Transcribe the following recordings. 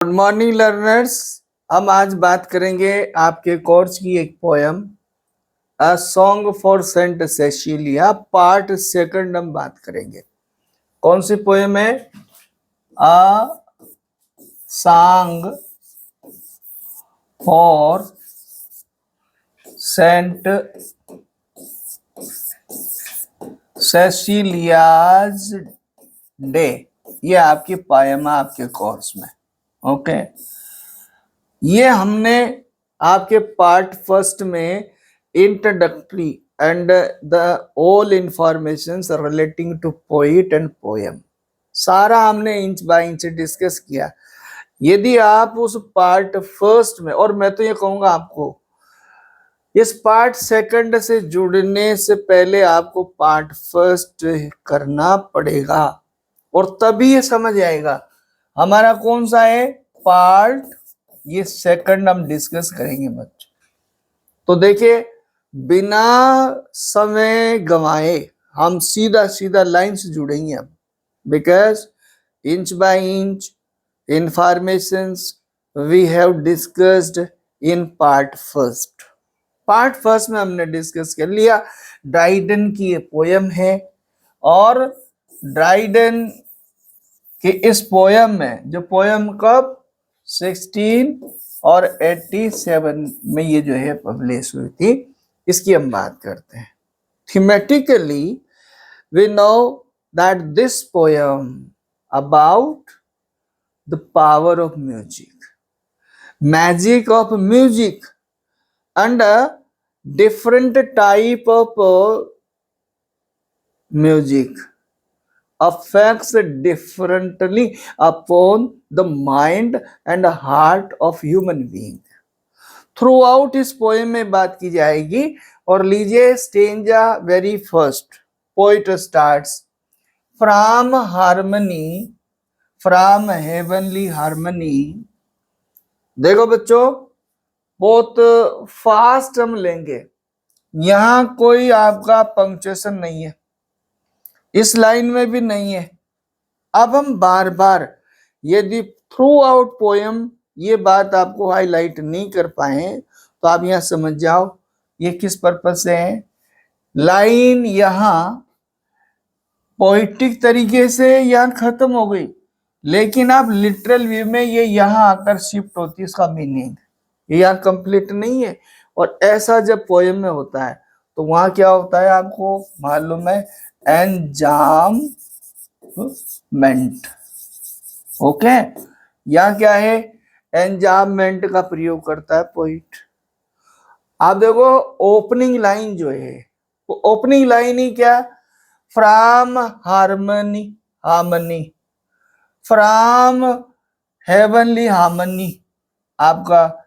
Good morning learners. हम आज बात करेंगे आपके कोर्स की एक poem a song for Saint Cecilia part second हम बात करेंगे। कौन सी पोयम है? A song for Saint Cecilia's day. ये आपकी पोयम है आपके कोर्स में। ओके, ये हमने आपके पार्ट फर्स्ट में introductory and the all information relating to poet and poem सारा हमने इंच बाय इंच डिस्कस किया। यदि आप उस पार्ट फर्स्ट में, और मैं तो ये कहूंगा आपको इस पार्ट सेकंड से जुड़ने से पहले आपको पार्ट फर्स्ट करना पड़ेगा और तभी ये समझ आएगा। हमारा कौन सा है पार्ट? ये सेकंड हम डिस्कस करेंगे बच्चों। तो देखिए, बिना समय गंवाए हम सीधा सीधा लाइन से जुड़ेंगे अब, because inch by inch informations we have discussed in part first. Part first में हमने डिस्कस कर लिया ड्राइडन की ये पोयम है, और ड्राइडन के इस पोयम में, जो पोयम कब 16 और 87 में ये जो है पब्लिश हुई थी, इसकी हम बात करते हैं। Thematically we know that this poem about the power of music, magic of music and a different type of music affects differently upon the mind and heart of human being. Throughout इस poem में बात की जाएगी। और लीजिए stanza very first. Poet starts from harmony, from heavenly harmony. देखो बच्चों, बहुत फास्ट हम लेंगे, यहां कोई आपका पंक्चुएशन नहीं है, इस लाइन में भी नहीं है। अब हम बार बार यदि थ्रू आउट पोएम ये बात आपको हाईलाइट नहीं कर पाए तो आप यहां समझ जाओ ये किस पर्पज से है। लाइन यहां पोइटिक तरीके से यहां खत्म हो गई, लेकिन आप लिटरल व्यू में ये यहां आकर शिफ्ट होती है, इसका मीनिंग ये यहां कंप्लीट नहीं है। और ऐसा जब पोएम में होता है तो वहां क्या होता है आपको मालूम है, एंजाममेंट। ओके, यहां क्या है, एंजाममेंट का प्रयोग करता है पोइट। आप देखो ओपनिंग लाइन जो है, वो ओपनिंग लाइन ही क्या, from harmony, harmony from heavenly harmony, आपका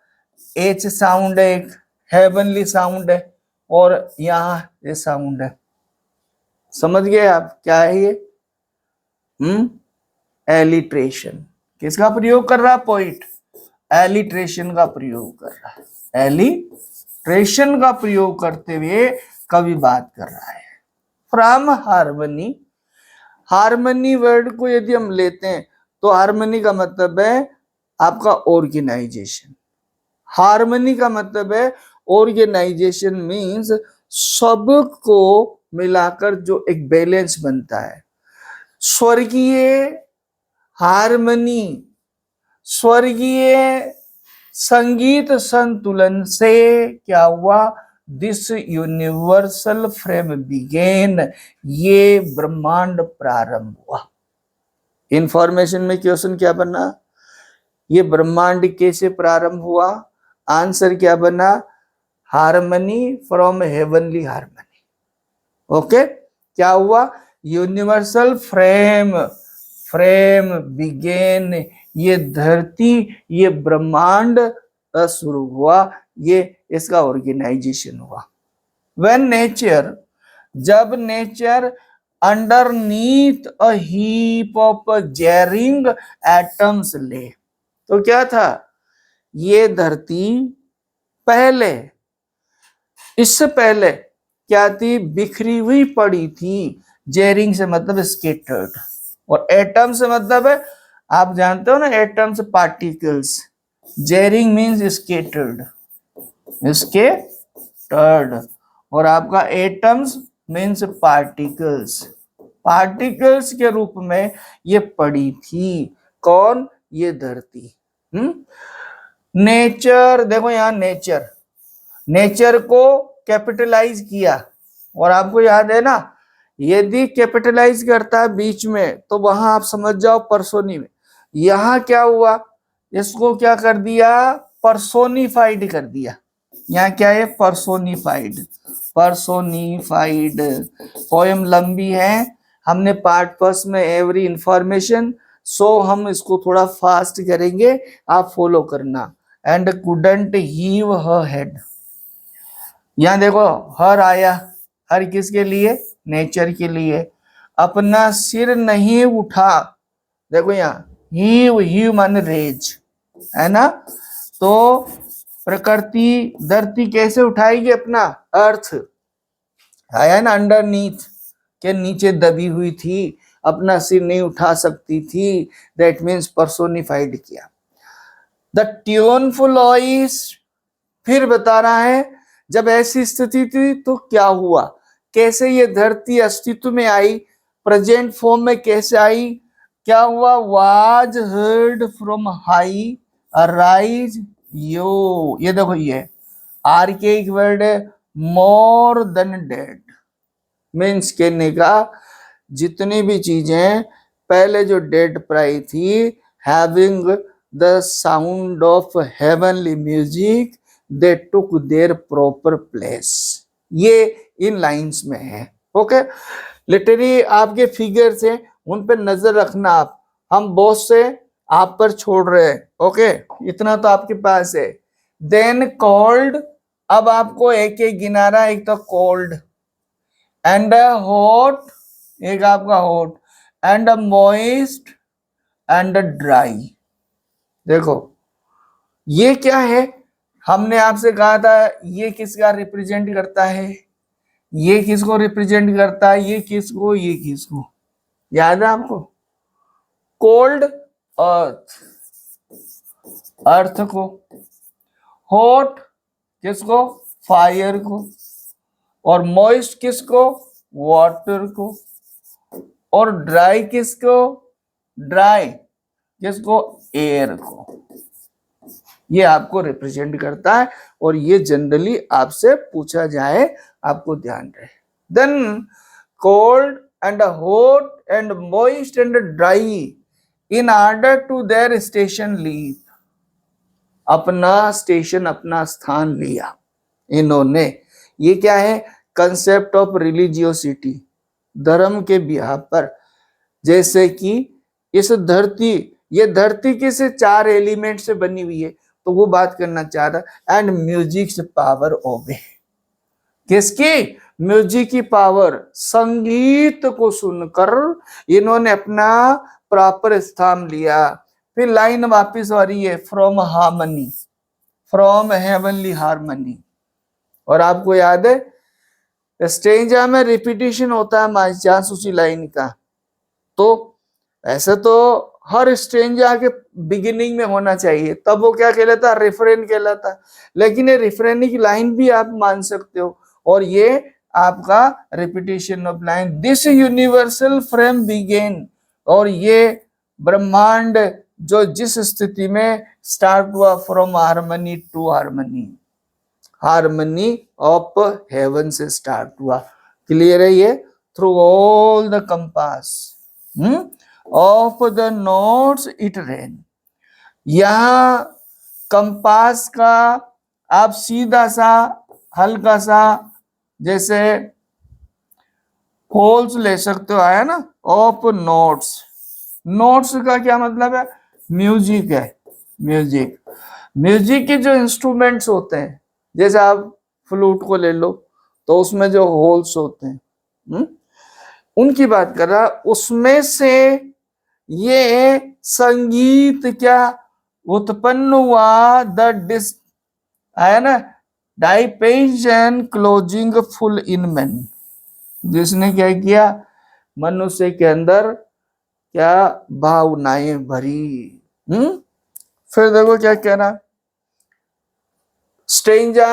एच साउंड है, एक हेवनली साउंड है, और यहां ये साउंड है। समझ गए आप क्या है ये? एलिट्रेशन। किसका प्रयोग कर रहा है पोइट? एलिट्रेशन का प्रयोग कर रहा है। एलिट्रेशन का प्रयोग करते हुए कवि बात कर रहा है। फ्रॉम हार्मनी, हार्मनी वर्ड को यदि हम लेते हैं तो हार्मनी का मतलब है आपका ऑर्गेनाइजेशन। हार्मनी का मतलब है ऑर्गेनाइजेशन, मींस सबको मिलाकर जो एक बैलेंस बनता है। स्वर्गीय हार्मनी, स्वर्गीय संगीत संतुलन से क्या हुआ, दिस यूनिवर्सल फ्रेम बिगेन, ये ब्रह्मांड प्रारंभ हुआ। इंफॉर्मेशन में क्वेश्चन क्या बना, ये ब्रह्मांड कैसे प्रारंभ हुआ? आंसर क्या बना, harmony from heavenly harmony. Okay, क्या हुआ, यूनिवर्सल फ्रेम, फ्रेम बिगेन, ये धरती, ये ब्रह्मांड शुरू हुआ, ये इसका ऑर्गेनाइजेशन हुआ। व्हेन नेचर, जब nature underneath a heap of jarring atoms ले, तो क्या था, ये धरती पहले, इससे पहले क्या थी, बिखरी हुई पड़ी थी। जेरिंग से मतलब स्केटर्ड, और एटम से मतलब है आप जानते हो ना atoms particles, jarring means scattered, scattered, और आपका एटम्स मीन्स पार्टिकल्स, पार्टिकल्स के रूप में ये पड़ी थी। कौन? ये धरती। नेचर, देखो यहां नेचर, नेचर को कैपिटलाइज किया, और आपको याद है ना, यदि कैपिटलाइज करता है बीच में तो वहां आप समझ जाओ परसोनी में। यहां क्या हुआ, इसको क्या कर दिया, परसोनिफाइड कर दिया। यहाँ क्या है, परसोनिफाइड, परसोनिफाइड। पोयम लंबी है, हमने पार्ट फर्स्ट में एवरी इंफॉर्मेशन, सो हम इसको थोड़ा फास्ट करेंगे, आप फॉलो करना। And couldn't heave her head, यहां देखो हर आया, हर किसके लिए, नेचर के लिए। अपना सिर नहीं उठा, देखो यहाँ हीव माने रेज, है ना। तो प्रकृति धरती कैसे उठाएगी अपना, अर्थ आया ना, अंडरनीथ के नीचे दबी हुई थी, अपना सिर नहीं उठा सकती थी, दैट मीन्स पर्सोनिफाइड किया। द ट्यूनफुल वॉइस, फिर बता रहा है जब ऐसी स्थिति थी तो क्या हुआ, कैसे ये धरती अस्तित्व में आई, प्रेजेंट फॉर्म में कैसे आई, क्या हुआ, was heard from high arise ye, ये देखो ये आर्केइक वर्ड है, मोर देन डेड, मीन्स कहने का जितनी भी चीजें पहले जो डेड प्राई थी, having the sound of heavenly music, they took there proper place, ये इन लाइंस में है। ओके, लिटरली आपके फिगर्स हैं, उन पे नजर रखना आप, हम बहुत से आप पर छोड़ रहे हैं। ओके, इतना तो आपके पास है। देन कॉल्ड, अब आपको एक एक गिना रहा है, एक तो कोल्ड एंड हॉट, एक आपका hot and moist and dry. देखो ये क्या है, हमने आपसे कहा था ये किसका रिप्रेजेंट करता है, ये किसको रिप्रेजेंट करता है, ये किसको, ये किसको, याद है आपको, कोल्ड अर्थ, अर्थ को, हॉट किसको, फायर को, और मॉइस्ट किसको, वाटर को, और ड्राई किसको, ड्राई किसको, एयर को। ये आपको रिप्रेजेंट करता है, और ये जनरली आपसे पूछा जाए, आपको ध्यान रहे। Then cold and hot and moist and dry in order to their station leave, अपना स्टेशन, अपना स्थान लिया इन्होंने। ये क्या है, कंसेप्ट ऑफ रिलीजियोसिटी, धर्म के बिहार पर। जैसे कि इस धरती, ये धरती किस चार एलिमेंट से बनी हुई है, तो वो बात करना चाह रहा। एंड म्यूजिक पावर ओबे, किसकी, म्यूजिक की पावर, संगीत को सुनकर इन्होंने अपना प्रॉपर स्थान लिया। फिर लाइन वापिस आ रही है, from harmony, from heavenly harmony. और आपको याद है स्टेंजा में रिपीटिशन होता है बाई चांस उसी लाइन का, तो ऐसे तो हर स्टेंजा के बिगिनिंग में होना चाहिए, तब वो क्या कहलाता, रिफ्रेन कहलाता। लेकिन ये रिफ्रेन की लाइन भी आप मान सकते हो, और ये आपका repetition of line, this universal frame began, और ये ब्रह्मांड जो जिस स्थिति में स्टार्ट हुआ, from harmony to harmony, harmony of heaven से स्टार्ट हुआ। क्लियर है ये, through all the compass of the notes it ran. यहां कंपास का आप सीधा सा हल्का सा जैसे होल्स ले सकते हो, आया ना, ऑफ नोट्स। नोट्स का क्या मतलब है, म्यूजिक है, म्यूजिक, म्यूजिक के जो इंस्ट्रूमेंट्स होते हैं, जैसे आप फ्लूट को ले लो तो उसमें जो होल्स होते हैं, उनकी बात कर रहा, उसमें से ये संगीत क्या उत्पन्न हुआ, द डिस, आया ना, डाइपेशन क्लोजिंग फुल इन मैन, जिसने क्या किया, मनुष्य के अंदर क्या भावनाएं भरी। फिर देखो क्या कह रहा, स्ट्रेंजा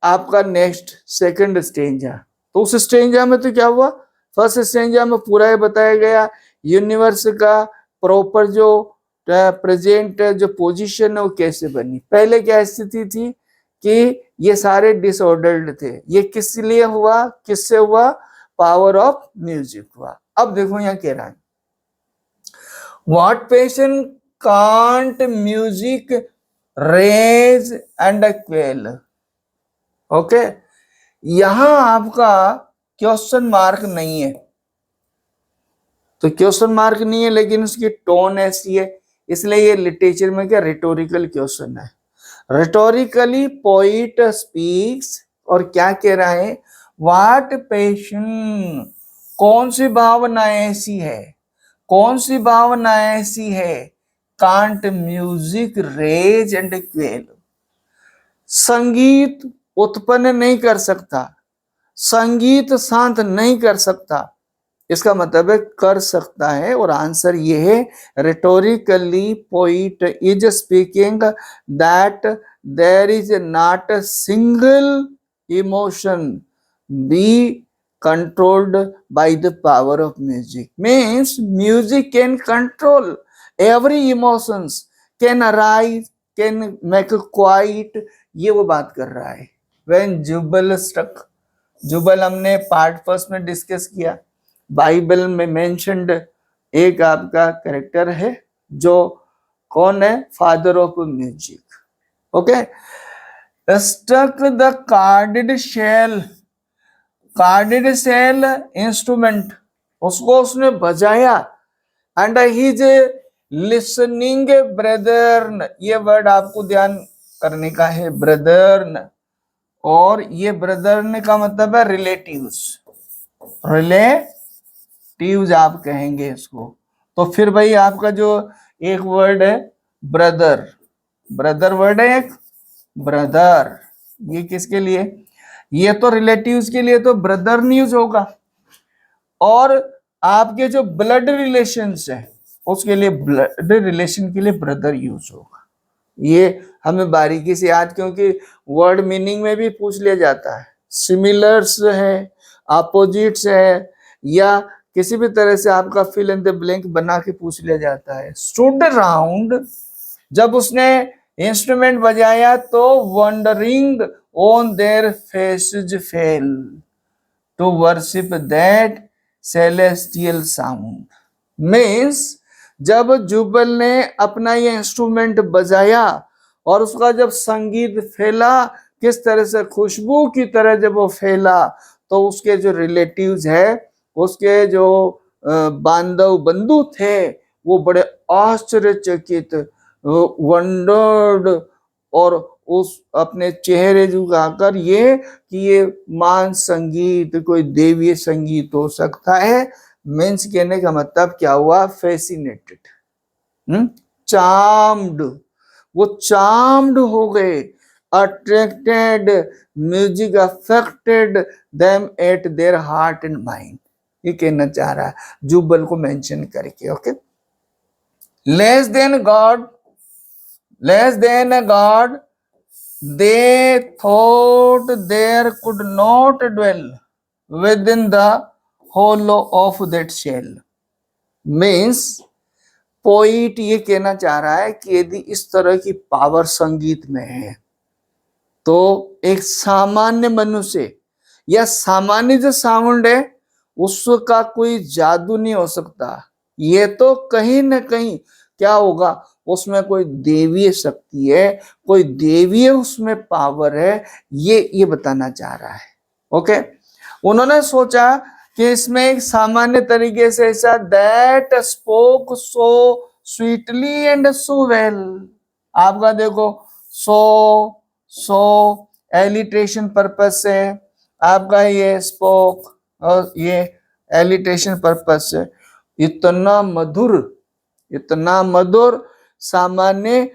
आपका नेक्स्ट सेकंड स्ट्रेंजा। तो उस स्ट्रेंजा में तो क्या हुआ, फर्स्ट स्ट्रेंजा में पूरा ये बताया गया यूनिवर्स का प्रॉपर जो प्रेजेंट जो पोजीशन है वो कैसे बनी। पहले क्या स्थिति थी कि ये सारे डिसऑर्डर्ड थे, ये किस लिए हुआ, किससे हुआ, पावर ऑफ म्यूजिक हुआ। अब देखो यहाँ कह रहा है what passion can't music raise and quell. Okay, यहां आपका क्वेश्चन मार्क नहीं है, तो क्वेश्चन मार्क नहीं है लेकिन उसकी टोन ऐसी है, इसलिए ये लिटरेचर में क्या रिटोरिकल क्वेश्चन है। रिटोरिकली पोइट स्पीक्स, और क्या कह रहा है, व्हाट पैशन, कौन सी भावना ऐसी है, कौन सी भावना ऐसी है, can't music raise and quell, संगीत उत्पन्न नहीं कर सकता, संगीत शांत नहीं कर सकता। इसका मतलब है कर सकता है, और आंसर ये है rhetorically poet is speaking that there is not a single emotion be controlled by the power of music, means music can control every emotions, can arise, can make quiet, ये वो बात कर रहा है। when जुबल struck, जुबल हमने part first में discuss किया, Bible में मेंशन्ड एक आपका कैरेक्टर है जो कौन है, father of music. Okay, struck the corded shell, corded shell instrument, उसको उसने बजाया, एंड हिज लिसनिंग ब्रदर्न, ये वर्ड आपको ध्यान करने का है, ब्रदर्न, और ये ब्रदर्न का मतलब है रिलेटिव्स, रिलेटिव्स आप कहेंगे इसको। तो फिर भाई आपका जो एक वर्ड है ब्रदर, ब्रदर वर्ड है एक, ब्रदर, ये किसके लिए, ये तो रिलेटिव्स के लिए तो ब्रदर न्यूज होगा, और आपके जो ब्लड रिलेशंस है उसके लिए ब्लड रिलेशन के लिए ब्रदर यूज होगा। ये हमें बारीकी से याद, क्योंकि वर्ड मीनिंग में भी पूछ लिया जाता है, सिमिलर्स है, अपोजिट्स है, या किसी भी तरह से आपका फिल इन द ब्लैंक बना के पूछ लिया जाता है। स्टूड राउंड, जब उसने इंस्ट्रूमेंट बजाया तो wondering on their faces fell to worship that celestial sound, means जब जुबल ने अपना ये इंस्ट्रूमेंट बजाया और उसका जब संगीत फैला, किस तरह से खुशबू की तरह जब वो फैला, तो उसके जो रिलेटिव्स है, उसके जो बांधव बंधु थे, वो बड़े आश्चर्यचकित, वंडर्ड, और उस अपने चेहरे झुकाकर ये कि ये मान संगीत कोई देवीय संगीत हो सकता है। मीन्स कहने का मतलब क्या हुआ, फैसिनेटेड, चार्म्ड, वो चार्म्ड हो गए, attracted, music affected them at their heart and mind, ये कहना चाह रहा है जुबल को मेंशन करके। Okay, less than God, less than a god, they thought there could not dwell within the hollow of that shell, means poet ये कहना चाह रहा है कि यदि इस तरह की पावर संगीत में है तो एक सामान्य मनुष्य या सामान्य जो साउंड है उसका कोई जादू नहीं हो सकता, ये तो कहीं ना कहीं क्या होगा, उसमें कोई देवीय शक्ति है, कोई देवीय उसमें पावर है, ये बताना चाह रहा है। ओके, उन्होंने सोचा कि इसमें एक सामान्य तरीके से ऐसा that spoke so sweetly and so well, आपका देखो सो एलिट्रेशन पर्पस से आपका ये स्पोक और ये एलिट्रेशन पर्पस से, इतना मधुर, इतना मधुर सामान्य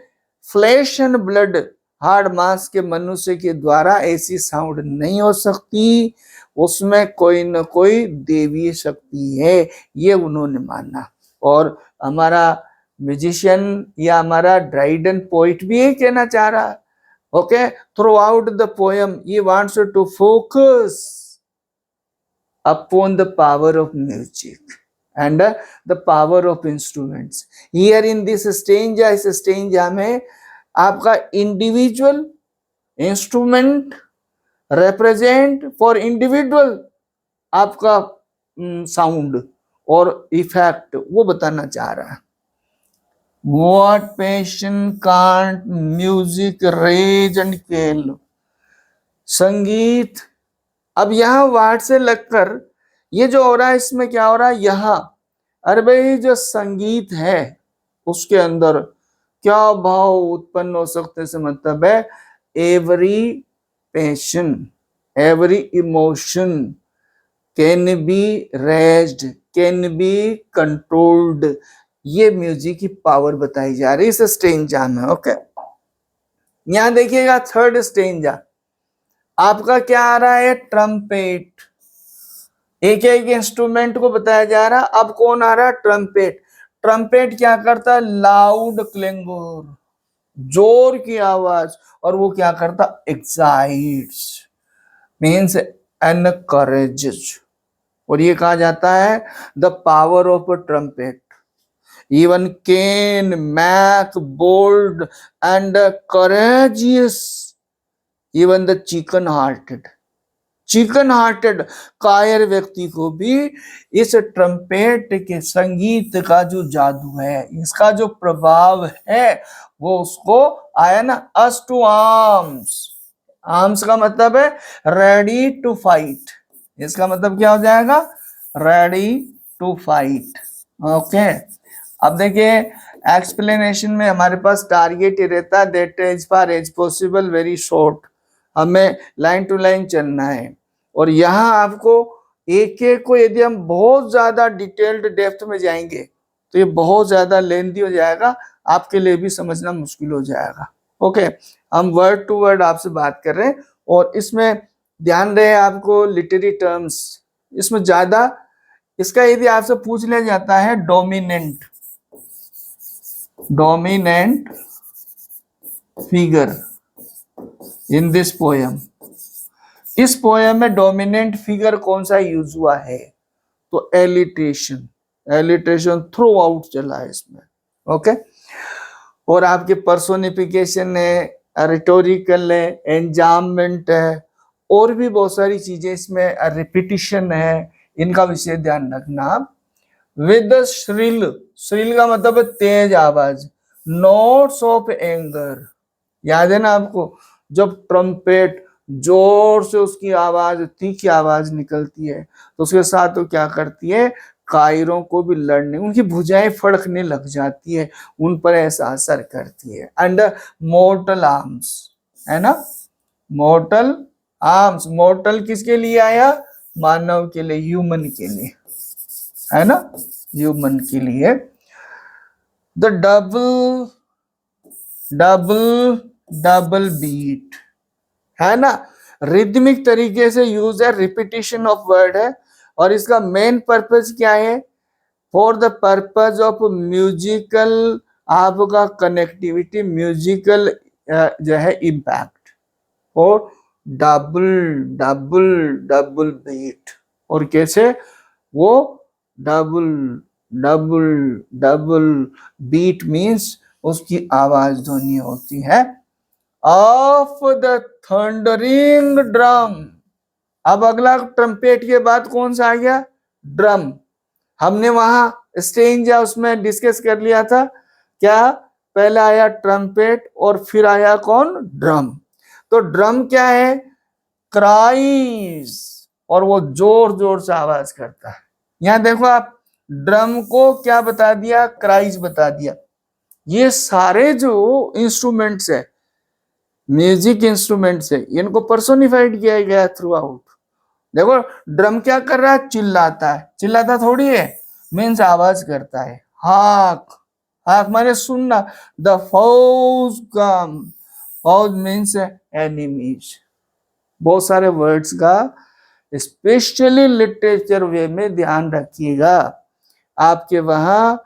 फ्लैश एंड ब्लड हार्ड मांस के मनुष्य के द्वारा ऐसी साउंड नहीं हो सकती, उसमें कोई न कोई देवीय शक्ति है, ये उन्होंने माना। और हमारा म्यूजिशियन या हमारा ड्राइडन पोइट भी यही कहना चाह रहा है. Okay, throughout the poem he wants to focus upon the power of music and the power of instruments. Here in this stanza, इस stanza में आपका individual instrument represent for individual आपका sound और effect वो बताना चाह रहा है. What passion can't music rage and kill. संगीत, अब यहाँ वाट से लगकर ये जो हो रहा है इसमें क्या हो रहा है यहाँ, अरे भाई जो संगीत है उसके अंदर क्या भाव उत्पन्न हो सकते से मतलब है every passion, every emotion can be raised, can be controlled. ये म्यूजिक की पावर बताई जा रही है इस स्टेंजा में. ओके, यहाँ देखिएगा थर्ड स्टेंजा आपका क्या आ रहा है, ट्रम्पेट. एक एक इंस्ट्रूमेंट को बताया जा रहा है. अब कौन आ रहा है, ट्रम्पेट. ट्रम्पेट क्या करता है, लाउड क्लिंगोर, जोर की आवाज, और वो क्या करता, एक्साइट्स मीन्स एनकरेजेस. और ये कहा जाता है the power of trumpet. Even can make bold and courageous even the chicken hearted. Chicken hearted कायर व्यक्ति को भी इस ट्रम्पेट के संगीत का जो जादू है, इसका जो प्रभाव है, वो उसको आया ना अस टू आर्म्स. आर्म्स का मतलब है रेडी टू फाइट. इसका मतलब क्या हो जाएगा, रेडी टू फाइट. ओके, अब देखिए एक्सप्लेनेशन में हमारे पास टारगेट ही रहता है that as far as possible very short. हमें लाइन टू लाइन चलना है. और यहाँ आपको एक एक को यदि हम बहुत ज्यादा डिटेल्ड डेप्थ में जाएंगे तो ये बहुत ज्यादा लेंथी हो जाएगा, आपके लिए भी समझना मुश्किल हो जाएगा. ओके, हम वर्ड टू वर्ड आपसे बात कर रहे हैं और इसमें ध्यान रहे आपको लिटरेरी टर्म्स इसमें ज्यादा. इसका यदि आपसे पूछ लिया जाता है dominant, dominant figure in this poem, इस पोएम में डोमिनेंट फिगर कौन सा यूज हुआ है, तो एलिट्रेशन. एलिट्रेशन थ्रू आउट चला है इसमें. ओके, और आपके पर्सोनिफिकेशन है, रिटोरिकल है, एंजाममेंट है, और भी बहुत सारी चीजें इसमें, रिपीटिशन है, इनका विशेष ध्यान रखना. विद श्रिल, श्रिल का मतलब तेज आवाज, नोट्स ऑफ एंगर. याद है ना आपको, जब ट्रम्पेट जोर से उसकी आवाज, तीखी आवाज निकलती है तो उसके साथ वो क्या करती है, कायरों को भी लड़ने, उनकी भुजाएं फड़कने लग जाती है, उन पर ऐसा असर करती है. एंड मोर्टल आर्म्स है ना, मोर्टल आर्म्स. मोर्टल किसके लिए आया, मानव के लिए, ह्यूमन के लिए, है ना, ह्यूमन के लिए. The double double double beat है ना, रिदमिक तरीके से यूज है, रिपीटिशन ऑफ वर्ड है. और इसका मेन पर्पस क्या है, for the purpose of musical आपका कनेक्टिविटी, म्यूजिकल जो है इम्पैक्ट. और डबल डबल डबल बीट, और कैसे, वो double double double beat means उसकी आवाज ध्वनि होती है ऑफ द थंडरिंग ड्रम. अब अगला ट्रम्पेट के बाद कौन सा आ गया, ड्रम. हमने वहां स्टेंजा उसमें डिस्कस कर लिया था, क्या, पहले आया ट्रम्पेट और फिर आया कौन, ड्रम. तो ड्रम क्या है, क्राइज, और वो जोर जोर से आवाज करता है. यहां देखो आप, ड्रम को क्या बता दिया, क्राइज बता दिया. ये सारे जो इंस्ट्रूमेंट्स है, म्यूजिक इंस्ट्रूमेंट्स है, इनको पर्सोनिफाइड किया गया थ्रू आउट. देखो ड्रम क्या कर रहा है, चिल्लाता है. चिल्लाता थोड़ी है, मीन्स आवाज करता है. हाक, हाक माने सुनना. द फौज कम, फौज मीन्स एनिमीज. बहुत सारे वर्ड्स का स्पेशली लिटरेचर वे में ध्यान रखिएगा. आपके वहां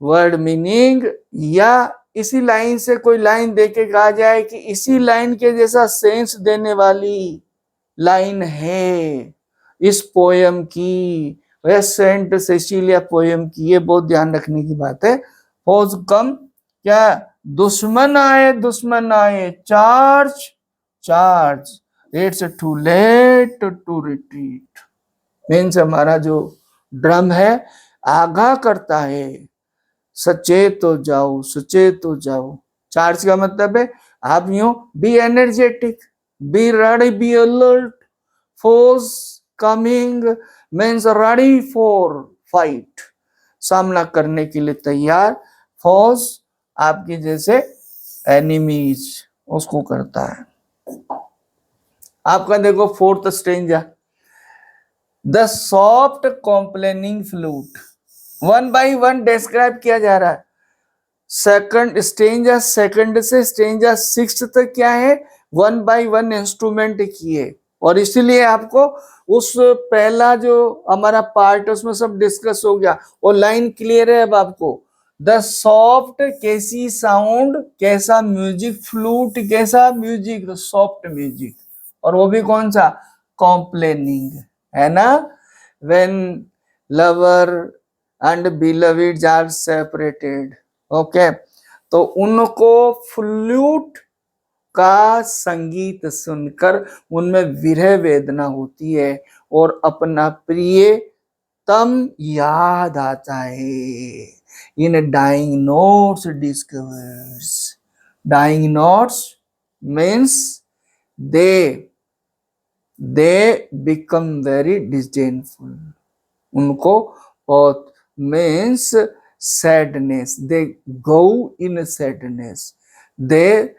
वर्ड मीनिंग, या इसी लाइन से कोई लाइन देके कहा जाए कि इसी लाइन के जैसा सेंस देने वाली लाइन है इस पोयम की, वह सेंट सेसिलिया पोयम की, ये बहुत ध्यान रखने की बात है। फौज कम, क्या, दुश्मन आए, charge charge, it's too late to retreat. Means हमारा जो ड्रम है आगाह करता है, सचेत हो जाओ, सचेत हो जाओ। चार्ज का मतलब है आप यूं be energetic, be ready, be alert, force coming means ready for fight, सामना करने के लिए तैयार। फोर्स आपकी जैसे एनिमीज उसको करता है। आपका देखो fourth stanza, the soft complaining flute, one by one describe किया जा रहा है। सेकंड स्ट्रेंजा, सेकंड से स्ट्रेंजा सिक्स तक क्या है, वन बाय वन इंस्ट्रूमेंट किए, और इसीलिए आपको उस पहला जो हमारा पार्ट है उसमें सब डिस्कस हो गया और लाइन क्लियर है अब आपको। द सॉफ्ट, कैसी साउंड, कैसा म्यूजिक, फ्लूट कैसा म्यूजिक, सॉफ्ट म्यूजिक, और वो भी कौन सा, कॉम्प्लेनिंग, है ना। When lover and beloveds are separated, okay, तो उनको फ्लूट का संगीत सुनकर उनमें विरह वेदना होती है और अपना प्रिय तम याद आता है। In dying notes discovers, dying notes means they become very disdainful, उनको बहुत means sadness, they go in sadness, they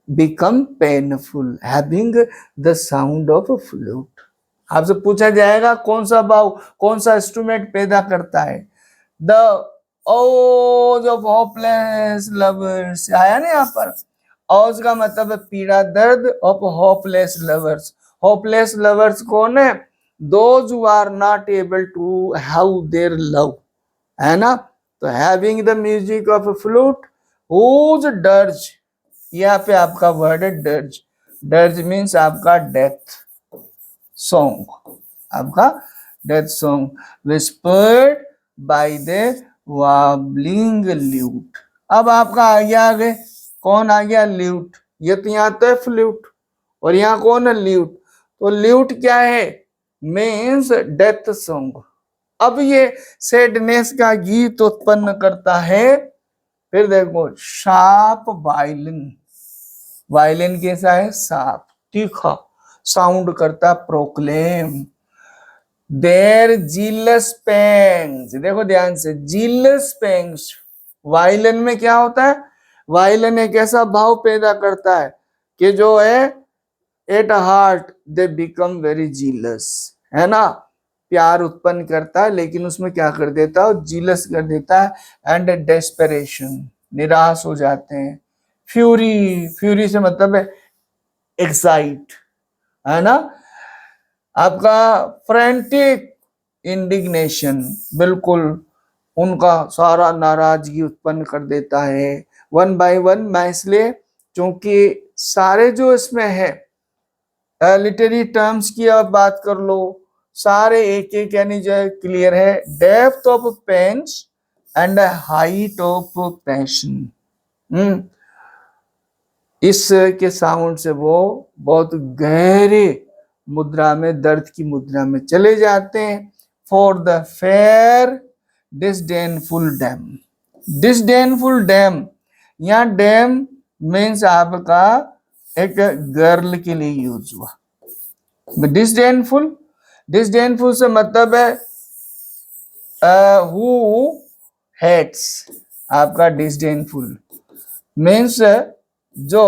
become painful having the sound of a flute। आपसे पूछा जाएगा कौन सा भाव, कौन सा इंस्ट्रूमेंट पैदा करता है, द ओज ऑफ होपलेस लवर्स, आया ना यहाँ पर, ओज का मतलब है पीड़ा दर्द, of hopeless lovers, hopeless lovers कौन है, those who are not able to have their love, है ना। तो having the music of flute, whose dirge, यहाँ पे आपका वर्ड है डर्ज, डर्ज मीन्स आपका डेथ सॉन्ग, आपका death song, whispered by the warbling lute. अब आपका आ गया आगे, कौन आ गया, ल्यूट, ये तो यहाँ तो है फ्लूट और यहाँ कौन है, ल्यूट, तो ल्यूट क्या है, मीन्स डेथ सॉन्ग। अब ये सैडनेस का गीत उत्पन्न करता है। फिर देखो शार्प वायलिन, वायलिन कैसा है, शार्प, तीखा, साउंड करता प्रोक्लेम, देयर जीलस पेंग्स, देखो ध्यान से, जीलस पेंग्स, वायलिन में क्या होता है, वायलिन एक ऐसा भाव पैदा करता है कि जो है at heart they become very jealous, है ना, प्यार उत्पन्न करता है लेकिन उसमें क्या कर देता है, जीलस कर देता है, एंड डेस्परेशन, निराश हो जाते हैं, फ्यूरी, फ्यूरी से मतलब है एक्साइट, है ना, आपका फ्रेंटिक इंडिग्नेशन, बिल्कुल उनका सारा नाराजगी उत्पन्न कर देता है। वन बाय वन, मैं इसलिए क्योंकि सारे जो इसमें है लिटरेरी टर्म्स की आप बात कर लो, सारे एक एक यानी जो है क्लियर है, depth of pains and height of passion. इसके साउंड से वो बहुत गहरे मुद्रा में, दर्द की मुद्रा में चले जाते हैं। For the fair disdainful dame, disdainful dame, यहाँ डैम मीन्स आपका एक गर्ल के लिए यूज हुआ। डिसडेनफुल, डिसडेनफुल से मतलब है हु हेट्स, आपका डिसडेनफुल मीन्स जो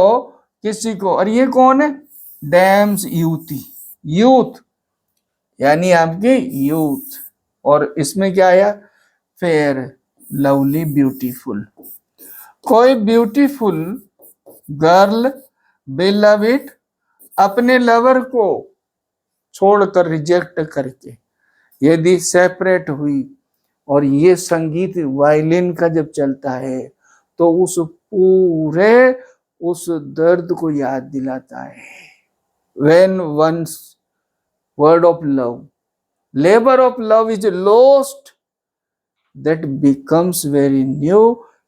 किसी को, और ये कौन है, डैम्स यूथी, यूथ यानी आपकी यूथ, और इसमें क्या आया, फेयर, लवली, ब्यूटीफुल, कोई ब्यूटीफुल गर्ल बिलविड अपने लवर को छोड़कर, रिजेक्ट करके यदि सेपरेट हुई, और ये संगीत वायलिन का जब चलता है तो उस पूरे उस दर्द को याद दिलाता है। When one's word of love, labor of love is lost, that becomes very new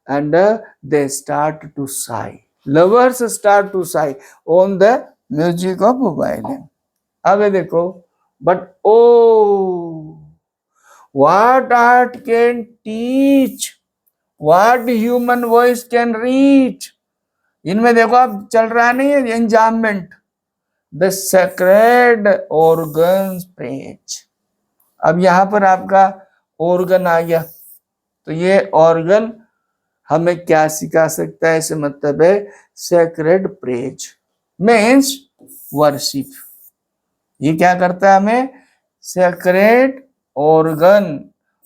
and they start to sigh. Lovers start to sigh on the music of violin. आगे देखो, but oh, what art can teach, what human voice can reach. इनमें देखो अब चल रहा नहीं है एंजाममेंट, the sacred organs praise. अब यहां पर आपका ऑर्गन आ गया, तो ये ऑर्गन हमें क्या सिखा सकता है, इसे मतलब है सेक्रेड प्रेज मीन्स वर्शिप। ये क्या करता है हमें, सेक्रेड ऑर्गन।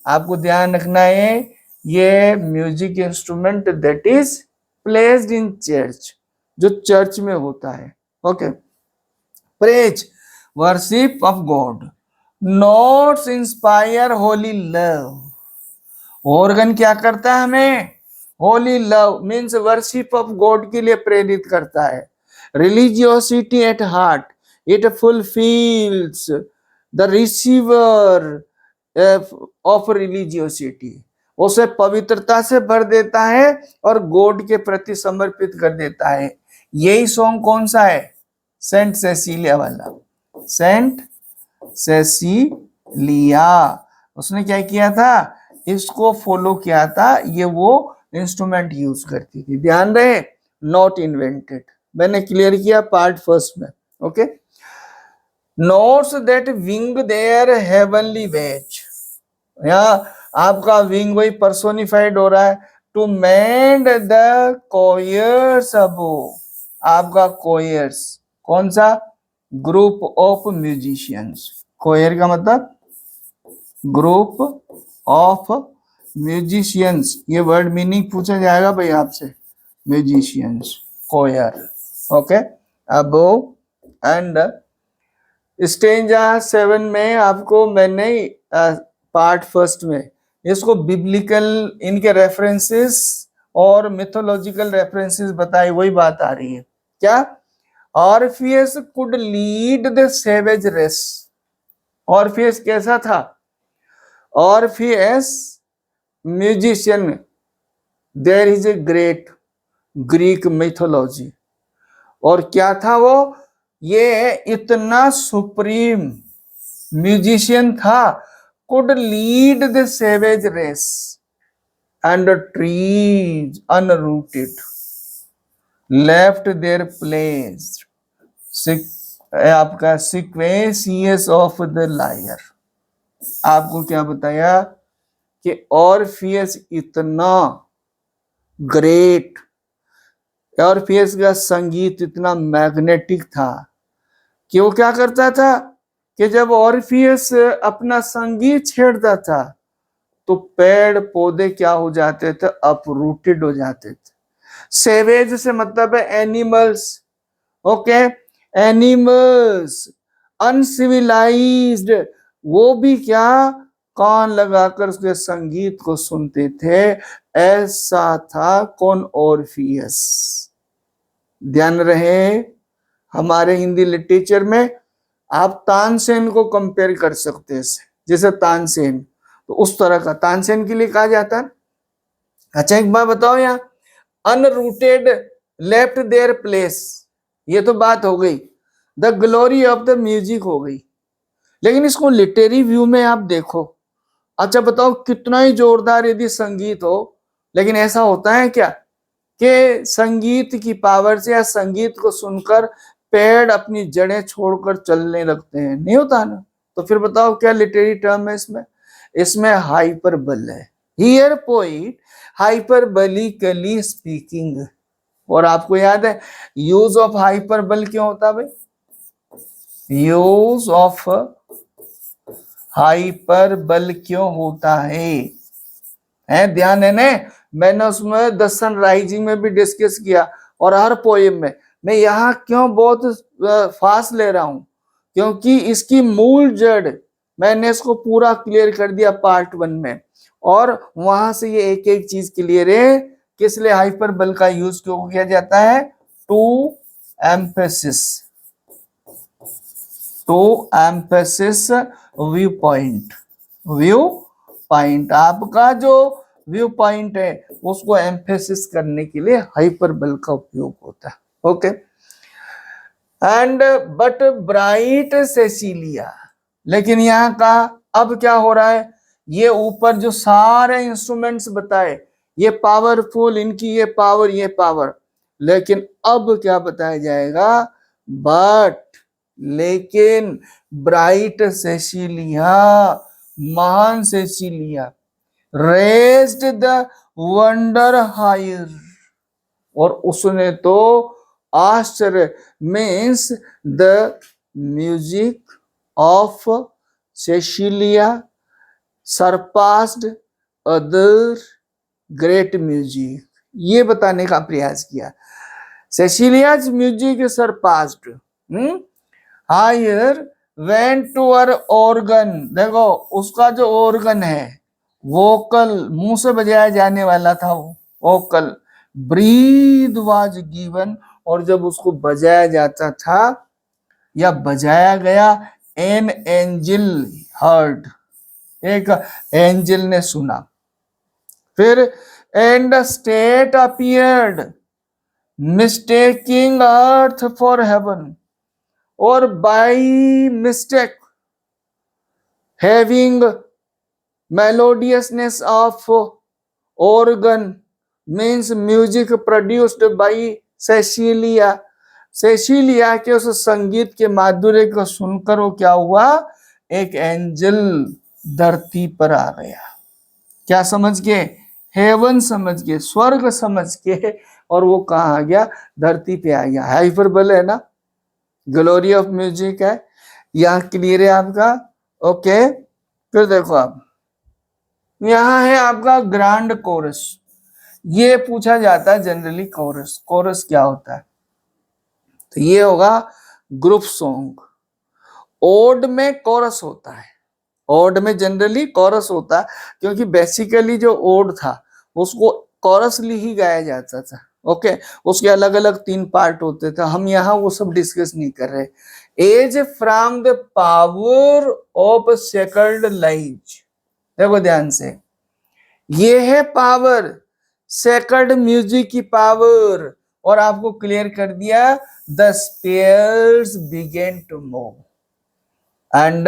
आपको ध्यान रखना है ये music instrument that is placed in church, जो चर्च में होता है। Okay, praise worship of God, notes inspire Holi love. Organ क्या करता है हमें, Holi love means worship of God के लिए प्रेरित करता है। Religiosity at heart, it fulfils the receiver of religiosity, उसे पवित्रता से भर देता है और गॉड के प्रति समर्पित कर देता है। यही सॉन्ग कौन सा है, सेंट सेसिलिया वाला, सेंट सेसिलिया। उसने क्या किया था, इसको फॉलो किया था, ये वो इंस्ट्रूमेंट यूज करती थी। ध्यान रहे, नॉट इन्वेंटेड। मैंने क्लियर किया पार्ट फर्स्ट में। Okay, notes that wing their heavenly ways, यहाँ आपका विंग वही पर्सोनिफाइड हो रहा है। टू मेंड द कोयर्स अबो, आपका कोयर्स कौन सा, ग्रुप ऑफ म्यूजिशियंस। कोयर का मतलब ग्रुप ऑफ म्यूजिशियंस, ये वर्ड मीनिंग पूछा जाएगा भाई आपसे, म्यूजिशियंस, कोयर। ओके, अबो एंड स्टेंजा 7 में आपको मैंने पार्ट फर्स्ट में इसको बिब्लिकल इनके रेफरेंसेस और मिथोलॉजिकल रेफरेंसेस बताई, वही बात आ रही है। क्या, Orpheus could lead the savage race. Orpheus कैसा था, Orpheus musician, there is a great Greek mythology, और क्या था वो, ये इतना सुप्रीम म्यूजिशियन था, could lead the savage race and the trees unrooted left their place, आपका sequences of the lyre। आपको क्या बताया कि ऑर्फियस इतना ग्रेट, ऑर्फियस का संगीत इतना मैग्नेटिक था कि वो क्या करता था कि जब ऑर्फियस अपना संगीत छेड़ता था तो पेड़ पौधे क्या हो जाते थे, अपरूटेड हो जाते थे। सेवेज से मतलब है एनिमल्स। ओके, एनिमल्स अनसिविलाइज्ड, वो भी क्या कान लगाकर उसके संगीत को सुनते थे। ऐसा था कौन, ऑर्फियस। ध्यान रहे, हमारे हिंदी लिटरेचर में आप तानसेन को कंपेयर कर सकते हैं, जैसे तानसेन, तो उस तरह का तानसेन के लिए कहा जाता है। अच्छा एक बात बताओ, यहाँ अनरूटेड लेफ्ट देयर प्लेस, ये तो बात हो गई, the glory of the music हो गई। लेकिन इसको लिटरेरी व्यू में आप देखो, अच्छा बताओ कितना ही जोरदार यदि संगीत हो, लेकिन ऐसा होता है क्या कि संगीत की पावर से या संगीत को सुनकर पेड़ अपनी जड़ें छोड़कर चलने लगते हैं, नहीं होता ना। तो फिर बताओ क्या लिटरेरी टर्म है इसमें, इसमें हाइपरबल है। Here poet hyperbolically speaking. और आपको याद है यूज ऑफ हाइपरबल क्यों होता है भाई, यूज ऑफ हाइपरबल क्यों होता है, ध्यान है ना। मैंने उसमें द सनराइजिंग में भी डिस्कस किया, और हर पोएम में। मैं यहाँ क्यों बहुत फास्ट ले रहा हूं, क्योंकि इसकी मूल जड़ मैंने इसको पूरा क्लियर कर दिया पार्ट 1 में, और वहां से ये एक एक चीज क्लियर है किस लिए हाइपरबल का यूज क्यों किया जाता है, to emphasis, to emphasis view point, view point, आपका जो व्यू पॉइंट है उसको एम्फेसिस करने के लिए हाइपरबल का उपयोग होता है। Okay, and but bright Cecilia, लेकिन यहाँ का अब क्या हो रहा है, ये ऊपर जो सारे इंस्ट्रूमेंट्स बताए ये पावरफुल, इनकी ये पावर, लेकिन अब क्या बताया जाएगा, बट लेकिन ब्राइट सेसिलिया, महान Cecilia, raised the wonder higher, और उसने तो आश्चर्य, means the music of Cecilia surpassed other great music, ये बताने का प्रयास किया। Cecilia's music surpassed higher went to her organ, देखो उसका जो ऑर्गन है वोकल, मुंह से बजाया जाने वाला था वो वोकल, ब्रीद वाज गिवन, और जब उसको बजाया जाता था या बजाया गया, एन एंजल हर्ड, एक एंजल ने सुना, फिर and straight appeared mistaking earth for heaven, और by mistake having melodiousness of organ means music produced by Cecilia, Cecilia के उस संगीत के माधुर्य को सुनकर वो क्या हुआ, एक एंजल धरती पर आ गया, क्या समझ के, हेवन समझ के, स्वर्ग समझ के, और वो कहाँ आ गया, धरती पे आ गया। हाइपरबल है ना, ग्लोरी ऑफ म्यूजिक है, यहाँ क्लियर है आपका। ओके, फिर देखो आप, यहाँ है आपका ग्रांड कोरस, ये पूछा जाता है जनरली, कोरस, कोरस क्या होता है, तो ये होगा ग्रुप सॉन्ग। ओड में कोरस होता है, ओड में जनरली कोरस होता है, क्योंकि बेसिकली जो ओड था उसको कोरसली ही गाया जाता था। ओके, उसके अलग अलग 3 पार्ट होते थे, हम यहाँ वो सब डिस्कस नहीं कर रहे। As from the power of second lays, देखो ध्यान से, ये है पावर, सेकंड म्यूजिक की पावर, और आपको क्लियर कर दिया, the spheres began to move and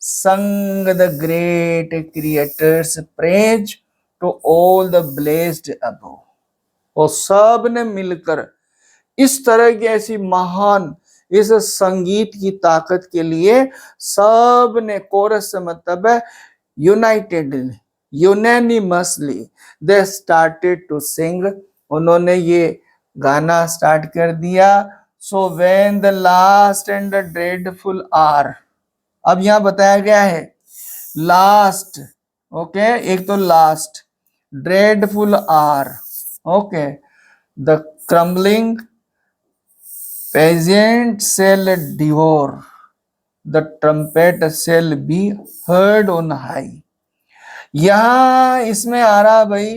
sung the great creator's praise to all the blessed above, और सब ने मिलकर इस तरह की ऐसी महान, इस संगीत की ताकत के लिए सब ने, कोरस से मतलब है united, unanimously they started to sing, उन्होंने ये गाना स्टार्ट कर दिया। So when the last and the dreadful hour, अब यहां बताया गया है लास्ट, ओके, एक तो last, dreadful hour, okay, the crumbling pageant shall devour, the trumpet shall be heard on high। यहां इसमें आ रहा भाई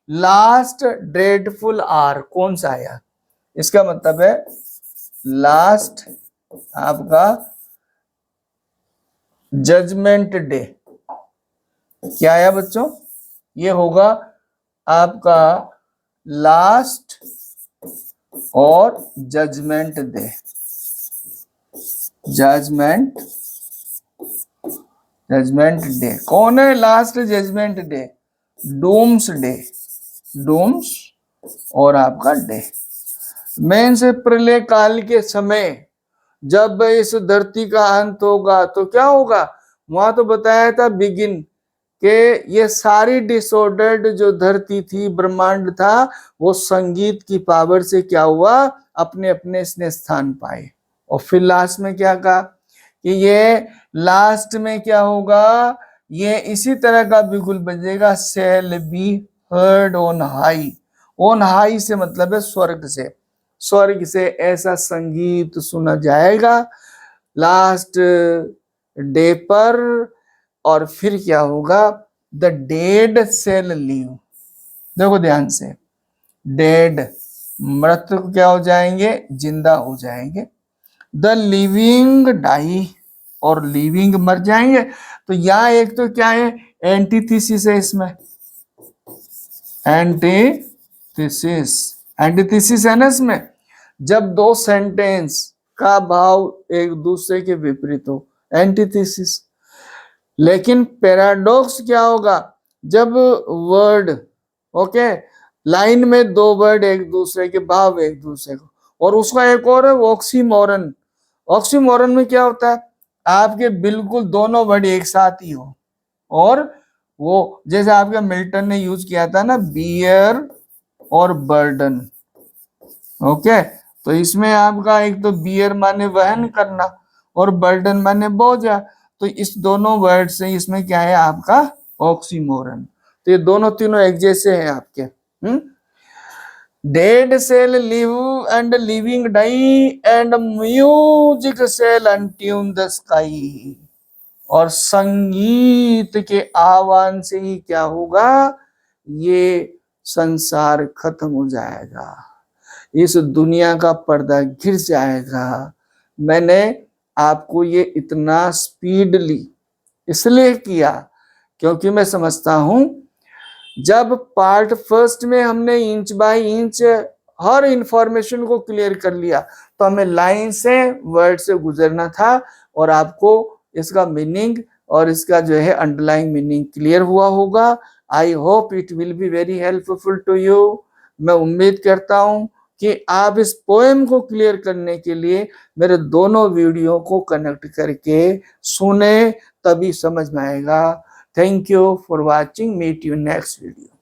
लास्ट ड्रेडफुल आर, कौन सा आया, इसका मतलब है लास्ट आपका जजमेंट डे, क्या आया बच्चों, ये होगा आपका लास्ट और जजमेंट डे, जजमेंट डे कौन है, last judgement day, doomsday, dooms और आपका डे, मेन से प्रलय काल के समय जब इस धरती का अंत होगा तो क्या होगा, वहां तो बताया था बिगिन के ये सारी डिसऑर्डर्ड जो धरती थी, ब्रह्मांड था, वो संगीत की पावर से क्या हुआ, अपने अपने इसने स्थान पाए। और फिर लास्ट में क्या कहा कि ये लास्ट में क्या होगा, ये इसी तरह का बिल्कुल बजेगा, shall be heard on high, on high से मतलब है स्वर्ग से, स्वर्ग से ऐसा संगीत सुना जाएगा लास्ट डे पर, और फिर क्या होगा, द डेड शेल लिव। देखो ध्यान से, डेड मृत क्या हो जाएंगे, जिंदा हो जाएंगे। द लिविंग डाई, और लिविंग मर जाएंगे। तो यहाँ एक तो क्या है, एंटीथीसिस है इसमें, एंटीथीसिस, एंटीथीसिस है ना इसमें, जब दो सेंटेंस का भाव एक दूसरे के विपरीत हो, एंटीथीसिस। लेकिन पैराडॉक्स क्या होगा, जब वर्ड, ओके, लाइन में दो वर्ड एक दूसरे के भाव एक दूसरे को, और उसका एक और है ऑक्सीमोरन। ऑक्सीमोरन में क्या होता है, आपके बिल्कुल दोनों वर्ड एक साथ ही हो, और वो जैसे आपके मिल्टन ने यूज किया था ना, बियर और बर्डन। ओके, तो इसमें आपका एक तो बियर माने वहन करना और बर्डन माने बोझा, तो इस दोनों वर्ड से इसमें क्या है आपका ऑक्सीमोरन। तो ये दोनों तीनों एक जैसे हैं आपके। Dead shall live and living die and music shall untune the sky. और संगीत के आह्वान से ही क्या होगा, ये संसार खत्म हो जाएगा, इस दुनिया का पर्दा गिर जाएगा। मैंने आपको ये इतना स्पीडली इसलिए किया क्योंकि मैं समझता हूं, जब पार्ट फर्स्ट में हमने inch by inch her information को क्लियर कर लिया, तो हमें लाइन से वर्ड से गुजरना था, और आपको इसका मीनिंग और इसका जो है अंडरलाइंग मीनिंग क्लियर हुआ होगा। I hope it will be very helpful to you. मैं उम्मीद करता हूं कि आप इस पोएम को क्लियर करने के लिए मेरे दोनों वीडियो को कनेक्ट करके सुने, तभी समझ में आएगा। Thank you for watching, meet you next video.